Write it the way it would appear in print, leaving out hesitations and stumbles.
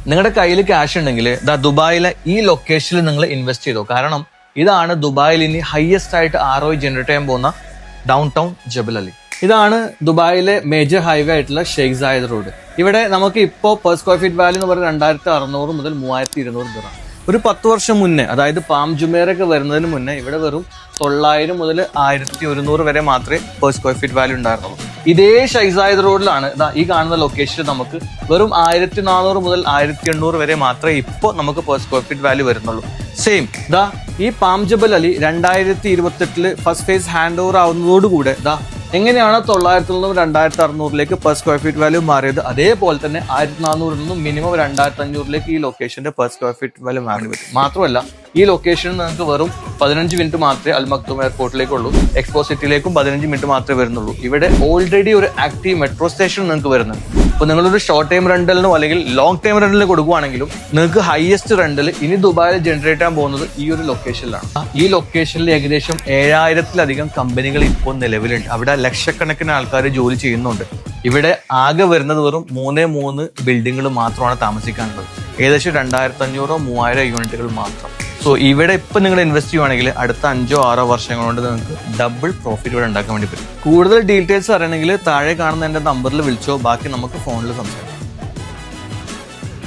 നിങ്ങളുടെ കയ്യിൽ ക്യാഷ് ഉണ്ടെങ്കിൽ ദുബായിലെ ഈ ലൊക്കേഷനിൽ നിങ്ങൾ ഇൻവെസ്റ്റ് ചെയ്തോ. കാരണം ഇതാണ് ദുബായിൽ ഇനി ഹയസ്റ്റ് ആയിട്ട് ROI ജനറേറ്റ് ചെയ്യാൻ പോകുന്ന ഡൗൺ ടൗൺ ജബൽ അലി. ഇതാണ് ദുബായിലെ മേജർ ഹൈവേ ആയിട്ടുള്ള ഷെയ്ഖ് സായിദ് റോഡ്. ഇവിടെ നമുക്ക് ഇപ്പോൾ പെർ സ്ക്വയർ ഫീറ്റ് വാല്യൂ എന്ന് പറയുന്നത് 2600 മുതൽ 3200 ദിർഹം. ഒരു 10 വർഷം മുന്നേ, അതായത് പാം ജുമേറൊക്കെ വരുന്നതിന് മുന്നേ ഇവിടെ വെറും 900 മുതൽ 1100 വരെ മാത്രമേ പെർ സ്ക്വയർ ഫീറ്റ് വാല്യൂ ഉണ്ടായിരുന്നുള്ളൂ. ഇതേ ഷെയ്ഖ് സായിദ് റോഡിലാണ് ഈ കാണുന്ന ലൊക്കേഷനിൽ നമുക്ക് വെറും 1400 മുതൽ 1800 വരെ മാത്രമേ ഇപ്പോൾ നമുക്ക് പെർ സ്ക്വയർ ഫീറ്റ് വാല്യൂ വരുന്നുള്ളൂ. സെയിം ഈ Palm Jebel Ali 2028 first phase hand over ആവുന്നതോടുകൂടെ എങ്ങനെയാണ് 900 നിന്നും 2600 പെർ സ്ക്വയർ ഫീറ്റ് വാല്യൂ മാറിയത്, അതേപോലെ തന്നെ 1400 നിന്നും മിനിമം 2500 ഈ ലൊക്കേഷന്റെ പെർ സ്ക്വയർ ഫീറ്റ് വാല്യൂ മാറി വരും. മാത്രമല്ല ഈ ലൊക്കേഷനിൽ നിങ്ങൾക്ക് വെറും 15 മിനിറ്റ് മാത്രമേ അൽ മക്തൂം എയർപോർട്ടിലേക്കുള്ളൂ. എക്സ്പോ സിറ്റിയിലേക്കും 15 മിനിറ്റ് മാത്രമേ വരുന്നുള്ളൂ. ഇവിടെ ഓൾറെഡി ഒരു ആക്റ്റീവ് മെട്രോ സ്റ്റേഷൻ നിങ്ങൾക്ക് വരുന്നുണ്ട്. അപ്പോൾ നിങ്ങളൊരു ഷോർട്ട് ടൈം റെന്റലിനോ അല്ലെങ്കിൽ ലോങ് ടൈം റെന്റലിന് കൊടുക്കുകയാണെങ്കിലും നിങ്ങൾക്ക് ഹയസ്റ്റ് റെന്റൽ ഇനി ദുബായിൽ ജനറേറ്റ് ചെയ്യാൻ പോകുന്നത് ഈ ഒരു ലൊക്കേഷനിലാണ്. ഈ ലൊക്കേഷനിൽ ഏകദേശം 7000-ലധികം കമ്പനികൾ ഇപ്പോൾ നിലവിലുണ്ട്. അവിടെ ലക്ഷക്കണക്കിന് ആൾക്കാർ ജോലി ചെയ്യുന്നുണ്ട്. ഇവിടെ ആകെ വരുന്നത് വെറും 3 ബിൽഡിങ്ങുകൾ മാത്രമാണ് താമസിക്കാനുള്ളത്. ഏകദേശം 2500-3000 യൂണിറ്റുകൾ മാത്രം. സോ ഇവിടെ ഇപ്പം നിങ്ങൾ ഇൻവെസ്റ്റ് ചെയ്യുവാണെങ്കിൽ അടുത്ത 5-6 വർഷങ്ങൾ കൊണ്ട് നിങ്ങൾക്ക് ഡബിൾ പ്രോഫിറ്റ് ഇവിടെ ഉണ്ടാക്കാൻ വേണ്ടി പറ്റും. കൂടുതൽ ഡീറ്റെയിൽസ് അറിയണമെങ്കിൽ താഴെ കാണുന്ന എൻ്റെ നമ്പറിൽ വിളിച്ചോ, ബാക്കി നമുക്ക് ഫോണിൽ സംസാരിക്കാം.